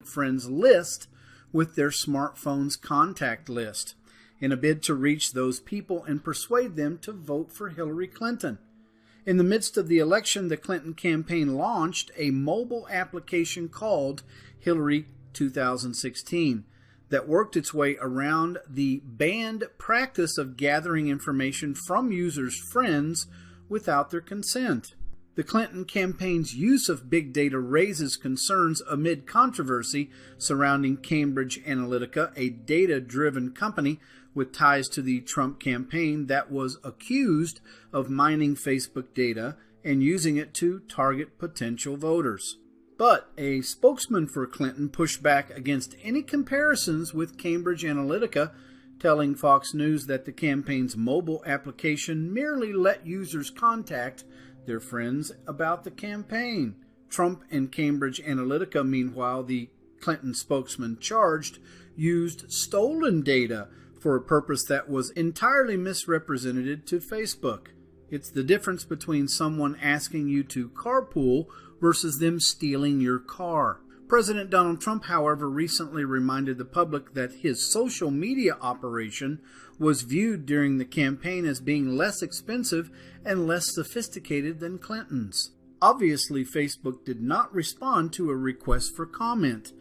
friends list with their smartphone's contact list in a bid to reach those people and persuade them to vote for Hillary Clinton. In the midst of the election, the Clinton campaign launched a mobile application called Hillary 2016 that worked its way around the banned practice of gathering information from users' friends without their consent. The Clinton campaign's use of big data raises concerns amid controversy surrounding Cambridge Analytica, a data-driven company with ties to the Trump campaign that was accused of mining Facebook data and using it to target potential voters. But a spokesman for Clinton pushed back against any comparisons with Cambridge Analytica, telling Fox News that the campaign's mobile application merely let users contact their friends about the campaign. Trump and Cambridge Analytica, meanwhile, the Clinton spokesman charged, used stolen data for a purpose that was entirely misrepresented to Facebook. It's the difference between someone asking you to carpool versus them stealing your car. President Donald Trump, however, recently reminded the public that his social media operation was viewed during the campaign as being less expensive and less sophisticated than Clinton's. Obviously, Facebook did not respond to a request for comment.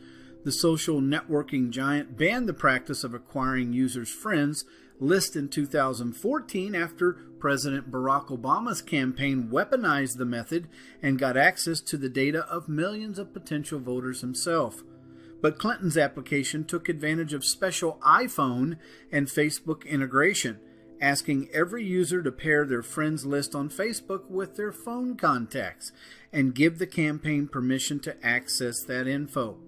The social networking giant banned the practice of acquiring users' friends list in 2014 after President Barack Obama's campaign weaponized the method and got access to the data of millions of potential voters himself. But Clinton's application took advantage of special iPhone and Facebook integration, asking every user to pair their friends list on Facebook with their phone contacts and give the campaign permission to access that info.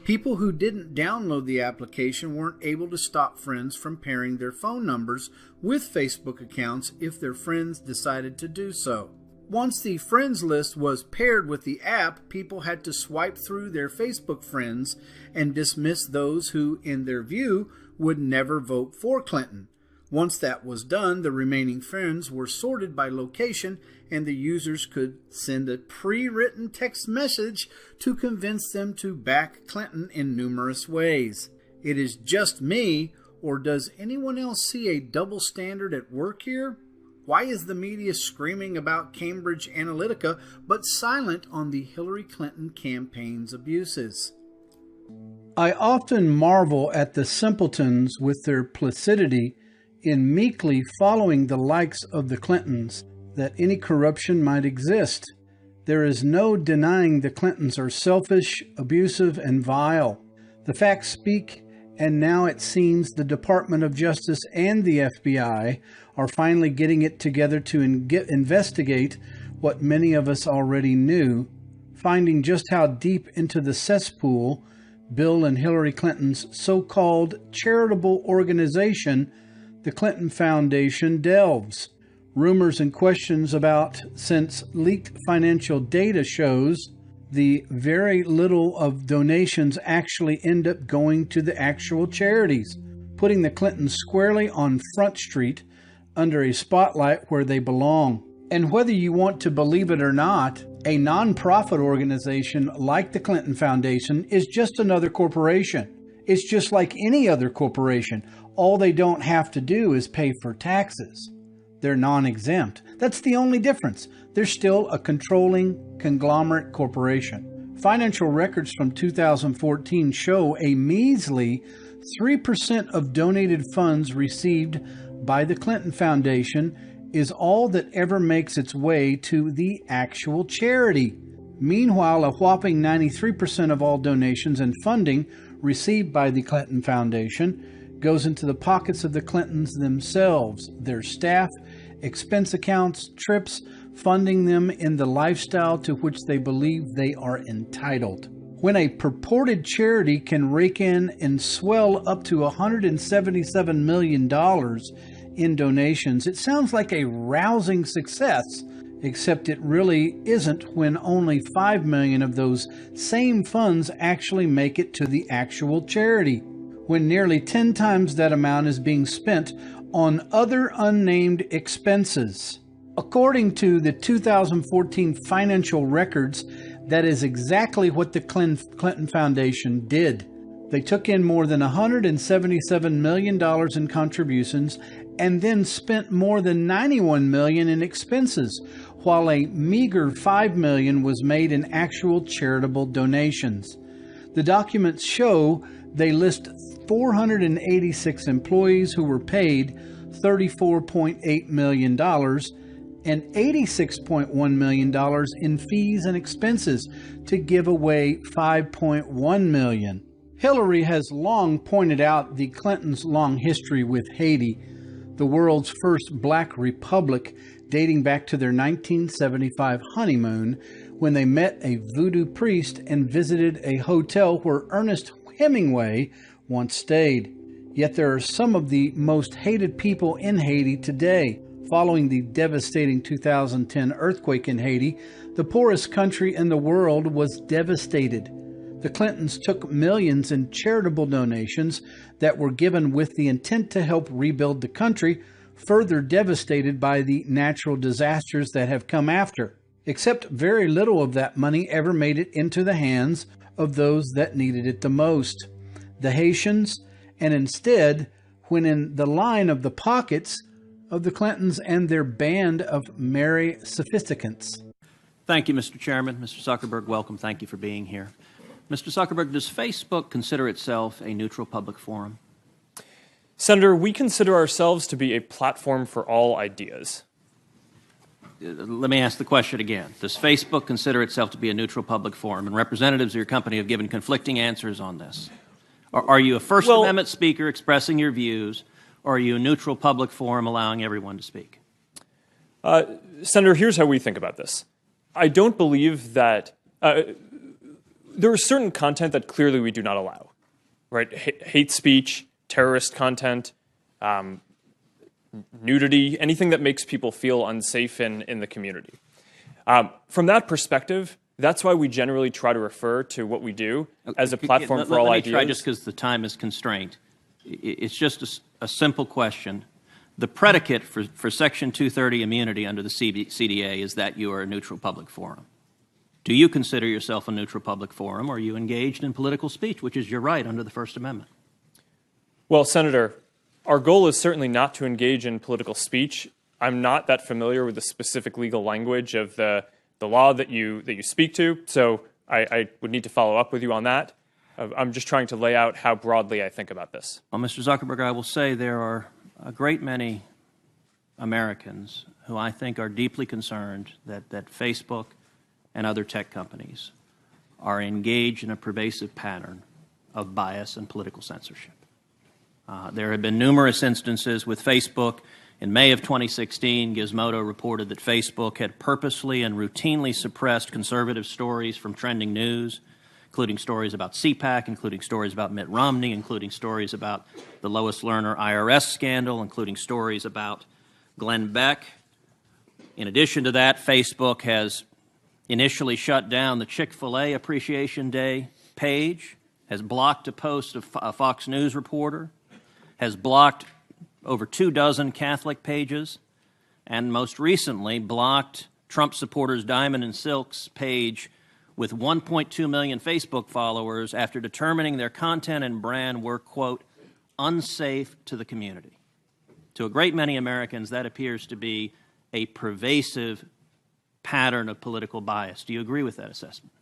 People who didn't download the application weren't able to stop friends from pairing their phone numbers with Facebook accounts if their friends decided to do so. Once the friends list was paired with the app, people had to swipe through their Facebook friends and dismiss those who, in their view, would never vote for Clinton. Once that was done, the remaining friends were sorted by location and the users could send a pre-written text message to convince them to back Clinton in numerous ways. It is just me, or does anyone else see a double standard at work here? Why is the media screaming about Cambridge Analytica but silent on the Hillary Clinton campaign's abuses? I often marvel at the simpletons with their placidity in meekly following the likes of the Clintons that any corruption might exist. There is no denying the Clintons are selfish, abusive, and vile. The facts speak, and now it seems the Department of Justice and the FBI are finally getting it together to investigate what many of us already knew, finding just how deep into the cesspool Bill and Hillary Clinton's so-called charitable organization, the Clinton Foundation, delves. Rumors and questions about, since leaked financial data shows the very little of donations actually end up going to the actual charities, putting the Clintons squarely on Front Street under a spotlight where they belong. And whether you want to believe it or not, a nonprofit organization like the Clinton Foundation is just another corporation. It's just like any other corporation. All they don't have to do is pay for taxes. They're non-exempt. That's the only difference. They're still a controlling conglomerate corporation. Financial records from 2014 show a measly 3% of donated funds received by the Clinton Foundation is all that ever makes its way to the actual charity. Meanwhile, a whopping 93% of all donations and funding received by the Clinton Foundation goes into the pockets of the Clintons themselves, their staff, expense accounts, trips, funding them in the lifestyle to which they believe they are entitled. When a purported charity can rake in and swell up to $177 million in donations, it sounds like a rousing success, except it really isn't when only $5 million of those same funds actually make it to the actual charity, when nearly 10 times that amount is being spent on other unnamed expenses. According to the 2014 financial records, That is exactly what the Clinton Foundation did. They took in more than $177 million in contributions and then spent more than $91 million in expenses, while a meager $5 million was made in actual charitable donations. The documents show they list 486 employees who were paid $34.8 million and $86.1 million in fees and expenses to give away $5.1 million. Hillary has long pointed out the Clintons' long history with Haiti, the world's first black republic, dating back to their 1975 honeymoon when they met a voodoo priest and visited a hotel where Ernest Hemingway once stayed. Yet there are some of the most hated people in Haiti today. Following the devastating 2010 earthquake in Haiti, the poorest country in the world was devastated. The Clintons took millions in charitable donations that were given with the intent to help rebuild the country, further devastated by the natural disasters that have come after. Except very little of that money ever made it into the hands of those that needed it the most, the Haitians, and instead went in the line of the pockets of the Clintons and their band of merry sophisticants. Thank you, Mr. Chairman. Mr. Zukerberg, welcome. Thank you for being here. Mr. Zukerberg, does Facebook consider itself a neutral public forum? Senator, we consider ourselves to be a platform for all ideas. Let me ask the question again. Does Facebook consider itself to be a neutral public forum? And representatives of your company have given conflicting answers on this. Are you a First Amendment speaker expressing your views, or are you a neutral public forum allowing everyone to speak? Senator, here's how we think about this. I don't believe that there is certain content that clearly we do not allow, right? Hate speech, terrorist content, nudity, anything that makes people feel unsafe in the community. From that perspective, that's why we generally try to refer to what we do as a platform for all ideas. Let me try, just because the time is constrained. It's just a simple question. The predicate for Section 230 immunity under the CDA is that you are a neutral public forum. Do you consider yourself a neutral public forum, or are you engaged in political speech, which is your right under the First Amendment? Well, Senator, our goal is certainly not to engage in political speech. I'm not that familiar with the specific legal language of the law that you speak to, so I would need to follow up with you on that. I'm just trying to lay out how broadly I think about this. Well, Mr. Zuckerberg, I will say there are a great many Americans who I think are deeply concerned that Facebook and other tech companies are engaged in a pervasive pattern of bias and political censorship. There have been numerous instances with Facebook. In May of 2016, Gizmodo reported that Facebook had purposely and routinely suppressed conservative stories from trending news, including stories about CPAC, including stories about Mitt Romney, including stories about the Lois Lerner IRS scandal, including stories about Glenn Beck. In addition to that, Facebook has initially shut down the Chick-fil-A Appreciation Day page, has blocked a post of a Fox News reporter, has blocked over 24 Catholic pages, and most recently blocked Trump supporters Diamond and Silk's page with 1.2 million Facebook followers after determining their content and brand were, quote, unsafe to the community. To a great many Americans, that appears to be a pervasive pattern of political bias. Do you agree with that assessment?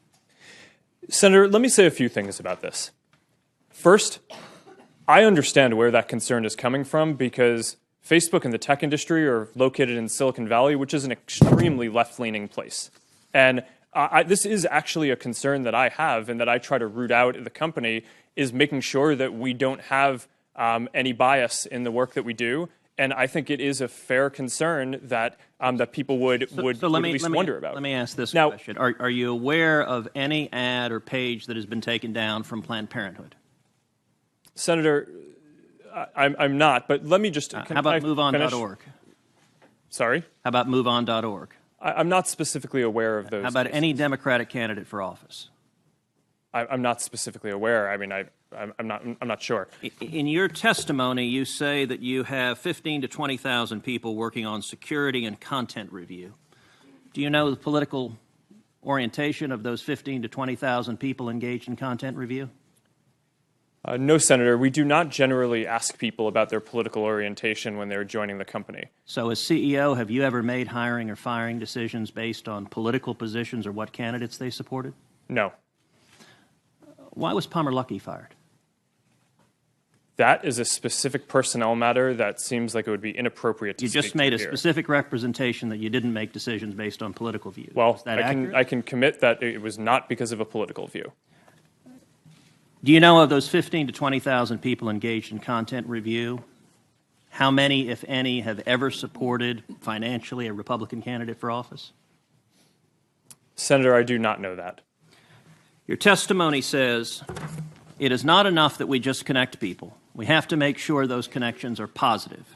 Senator, let me say a few things about this. First, I understand where that concern is coming from because Facebook and the tech industry are located in Silicon Valley, which is an extremely left-leaning place. And this is actually a concern that I have and that I try to root out at the company, is making sure that we don't have any bias in the work that we do. And I think it is a fair concern that that people would at least wonder about. Let me ask this question. Are you aware of any ad or page that has been taken down from Planned Parenthood? Senator, I'm not, but let me just... How about MoveOn.org? Sorry? How about MoveOn.org? I'm not specifically aware of those. How about any Democratic candidate for office? I'm not specifically aware. I mean, I'm not sure. In your testimony, you say that you have 15,000 to 20,000 people working on security and content review. Do you know the political orientation of those 15 to 20,000 people engaged in content review? No, Senator. We do not generally ask people about their political orientation when they're joining the company. So as CEO, have you ever made hiring or firing decisions based on political positions or what candidates they supported? No. Why was Palmer Luckey fired? That is a specific personnel matter that seems like it would be inappropriate to You speak just made to a here. specific representation that you didn't make decisions based on political views. Well, Is that accurate? I can commit that it was not because of a political view. Do you know of those 15 to 20,000 people engaged in content review, how many, if any, have ever supported financially a Republican candidate for office? Senator, I do not know that. Your testimony says it is not enough that we just connect people. We have to make sure those connections are positive.